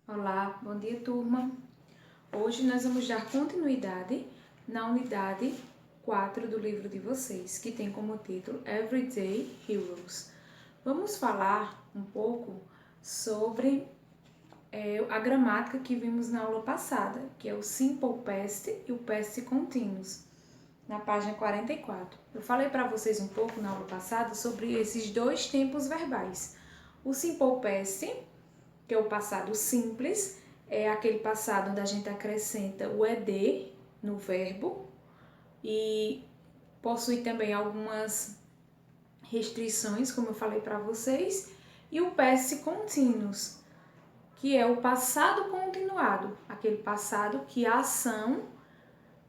Olá, bom dia, turma. Hoje nós vamos dar continuidade na unidade 4 do livro de vocês, que tem como título Everyday Heroes. Vamos falar um pouco sobre a gramática que vimos na aula passada, que é o Simple Past e o Past Continuous, na página 44. Eu falei para vocês um pouco na aula passada sobre esses dois tempos verbais. O Simple Past, que é o passado simples, é aquele passado onde a gente acrescenta o ed no verbo e possui também algumas restrições, como eu falei para vocês, e o past continuous, que é o passado continuado, aquele passado que a ação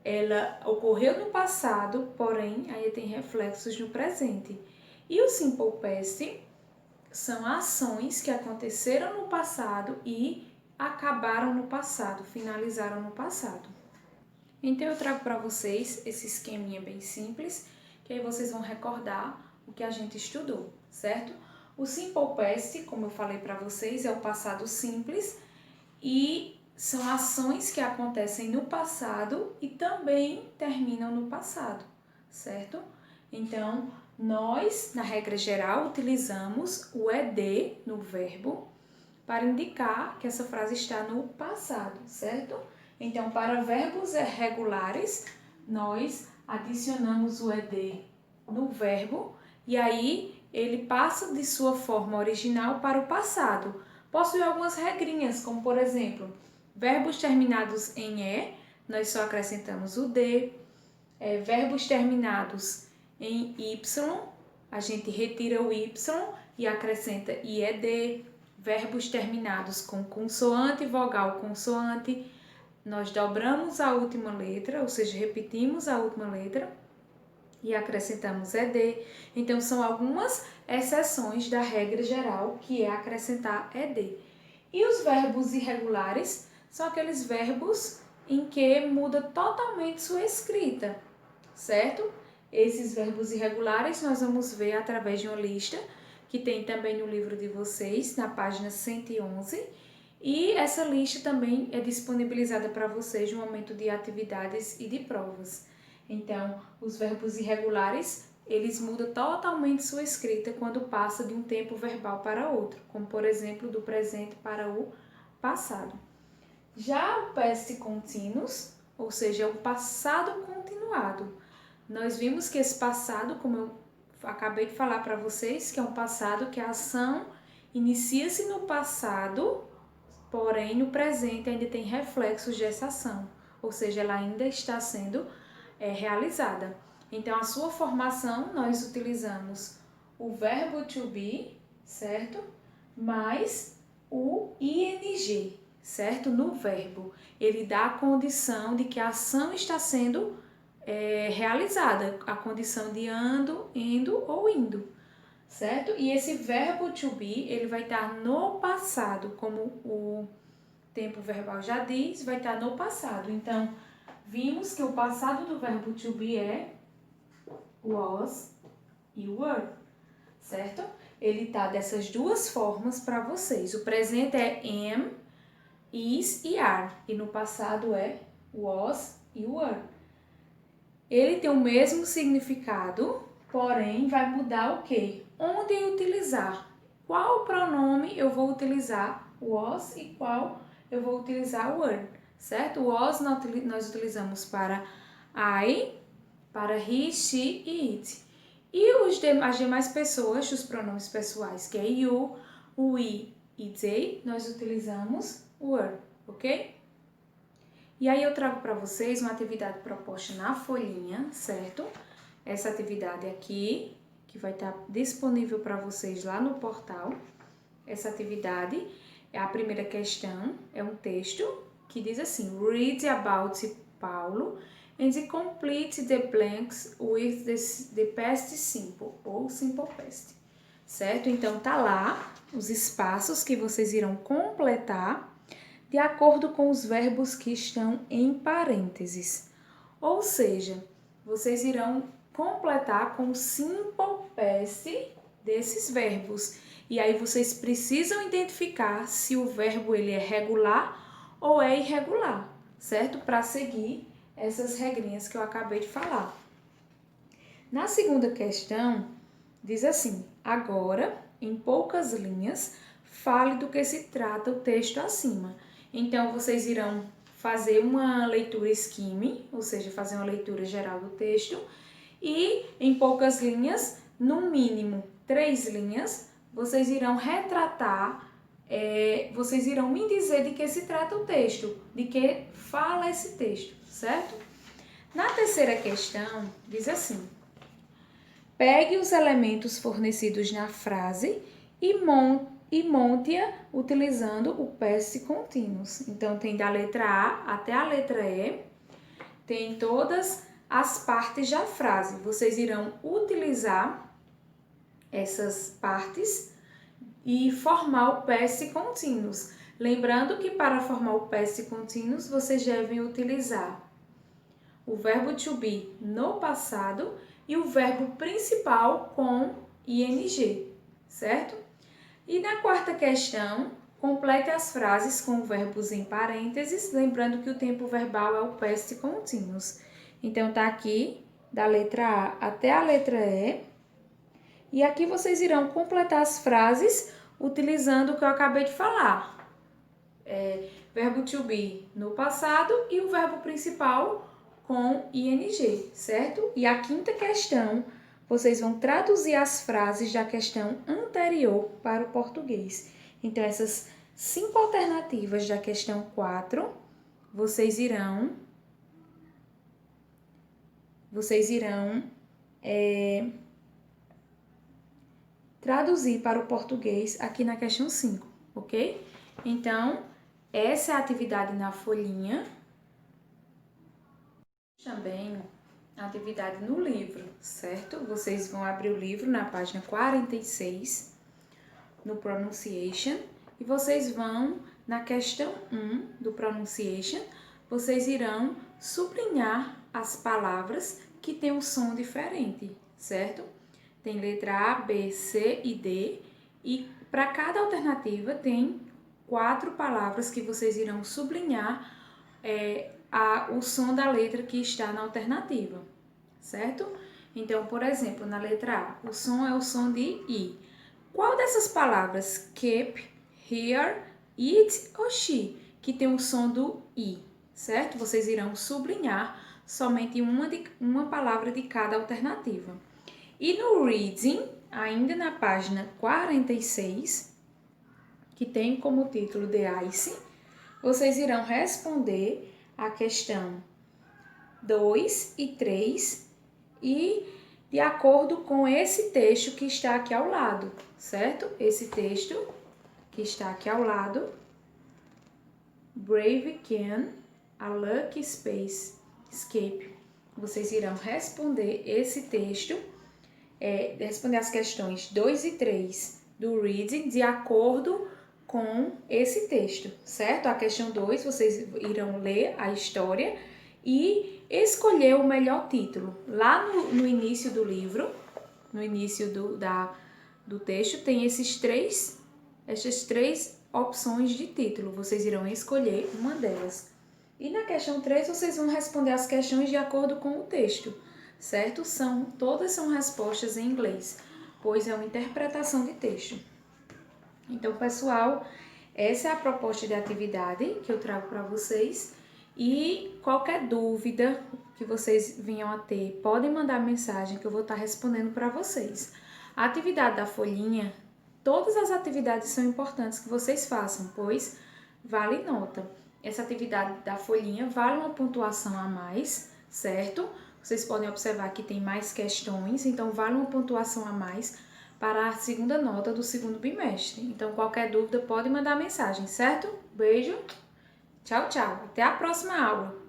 ela ocorreu no passado, porém aí tem reflexos no presente. E o simple past são ações que aconteceram no passado e acabaram no passado, finalizaram no passado. Então eu trago para vocês esse esqueminha bem simples, que aí vocês vão recordar o que a gente estudou, certo? O simple past, como eu falei para vocês, é o passado simples e são ações que acontecem no passado e também terminam no passado, certo? Então, nós, na regra geral, utilizamos o ed no verbo para indicar que essa frase está no passado, certo? Então, para verbos regulares, nós adicionamos o ed no verbo e aí ele passa de sua forma original para o passado. Possui algumas regrinhas, como por exemplo, verbos terminados em e, nós só acrescentamos o d. Verbos terminados em y, a gente retira o y e acrescenta ied. Verbos terminados com consoante, vogal, consoante, nós dobramos a última letra, ou seja, repetimos a última letra e acrescentamos ed. Então, são algumas exceções da regra geral, que é acrescentar ed. E os verbos irregulares são aqueles verbos em que muda totalmente sua escrita, certo? Esses verbos irregulares nós vamos ver através de uma lista que tem também no livro de vocês, na página 111. E essa lista também é disponibilizada para vocês no momento de atividades e de provas. Então, os verbos irregulares, eles mudam totalmente sua escrita quando passa de um tempo verbal para outro, como por exemplo, do presente para o passado. Já o past continuous, ou seja, o passado continuado, nós vimos que esse passado, como eu acabei de falar para vocês, que é um passado que a ação inicia-se no passado, porém no presente ainda tem reflexos dessa ação, ou seja, ela ainda está sendo realizada. Então, a sua formação, nós utilizamos o verbo to be, certo? Mais o ing, certo? No verbo. Ele dá a condição de que a ação está sendo realizada, a condição de ando, indo ou indo, certo? E esse verbo to be, ele vai estar no passado, como o tempo verbal já diz, vai estar no passado. Então, vimos que o passado do verbo to be é was e were, certo? Ele tá dessas duas formas para vocês. O presente é am, is e are, e no passado é was e were. Ele tem o mesmo significado, porém vai mudar o quê? Onde utilizar. Qual pronome eu vou utilizar was e qual eu vou utilizar were, certo? Was nós utilizamos para I, para he, she e it. E as demais pessoas, os pronomes pessoais, que é you, we e they, nós utilizamos were, ok? E aí eu trago para vocês uma atividade proposta na folhinha, certo? Essa atividade aqui, que vai estar disponível para vocês lá no portal. Essa atividade, a primeira questão, é um texto que diz assim: Read about Paulo and complete the blanks with the past simple, ou simple past, certo? Então, tá lá os espaços que vocês irão completar de acordo com os verbos que estão em parênteses. Ou seja, vocês irão completar com o simple past desses verbos. E aí vocês precisam identificar se o verbo ele é regular ou é irregular, certo? Para seguir essas regrinhas que eu acabei de falar. Na segunda questão, diz assim: agora, em poucas linhas, fale do que se trata o texto acima. Então, vocês irão fazer uma leitura skimming, ou seja, fazer uma leitura geral do texto, e em poucas linhas, no mínimo 3 linhas, vocês irão retratar, vocês irão me dizer de que se trata o texto, de que fala esse texto, certo? Na terceira questão, diz assim: pegue os elementos fornecidos na frase e monte-a utilizando o past continuous. Então, tem da letra A até a letra E, tem todas as partes da frase. Vocês irão utilizar essas partes e formar o past continuous. Lembrando que para formar o past continuous, vocês devem utilizar o verbo to be no passado e o verbo principal com ing, certo? E na quarta questão, complete as frases com verbos em parênteses, lembrando que o tempo verbal é o past continuous. Então, tá aqui, da letra A até a letra E. E aqui vocês irão completar as frases utilizando o que eu acabei de falar. Verbo to be no passado e o verbo principal com ing, certo? E a quinta questão, vocês vão traduzir as frases da questão anterior para o português. Então, essas 5 alternativas da questão 4, vocês irão traduzir para o português aqui na questão 5, ok? Então, essa é a atividade na folhinha. Também a atividade no livro, certo? Vocês vão abrir o livro na página 46, no Pronunciation, e vocês vão, na questão 1 do Pronunciation, vocês irão sublinhar as palavras que têm um som diferente, certo? Tem letra A, B, C e D, e para cada alternativa tem 4 palavras que vocês irão sublinhar o som da letra que está na alternativa, certo? Então, por exemplo, na letra A, o som é o som de I. Qual dessas palavras, keep, hear, it ou she, que tem o som do I, certo? Vocês irão sublinhar somente uma palavra de cada alternativa. E no reading, ainda na página 46, que tem como título The Ice, vocês irão responder a questão 2 e 3 e de acordo com esse texto que está aqui ao lado, certo? Esse texto que está aqui ao lado, Brave can, a lucky space, escape. Vocês irão responder esse texto, responder as questões 2 e 3 do reading de acordo com esse texto, certo? A questão 2, vocês irão ler a história e escolher o melhor título. Lá no início do livro, no início do texto, tem essas três opções de título. Vocês irão escolher uma delas. E na questão 3, vocês vão responder as questões de acordo com o texto, certo? Todas são respostas em inglês, pois é uma interpretação de texto. Então, pessoal, essa é a proposta de atividade que eu trago para vocês. E qualquer dúvida que vocês venham a ter, podem mandar mensagem que eu vou estar respondendo para vocês. A atividade da folhinha, todas as atividades são importantes que vocês façam, pois vale nota. Essa atividade da folhinha vale uma pontuação a mais, certo? Vocês podem observar que tem mais questões, então vale uma pontuação a mais para a segunda nota do segundo bimestre. Então, qualquer dúvida pode mandar mensagem, certo? Beijo, tchau, tchau. Até a próxima aula.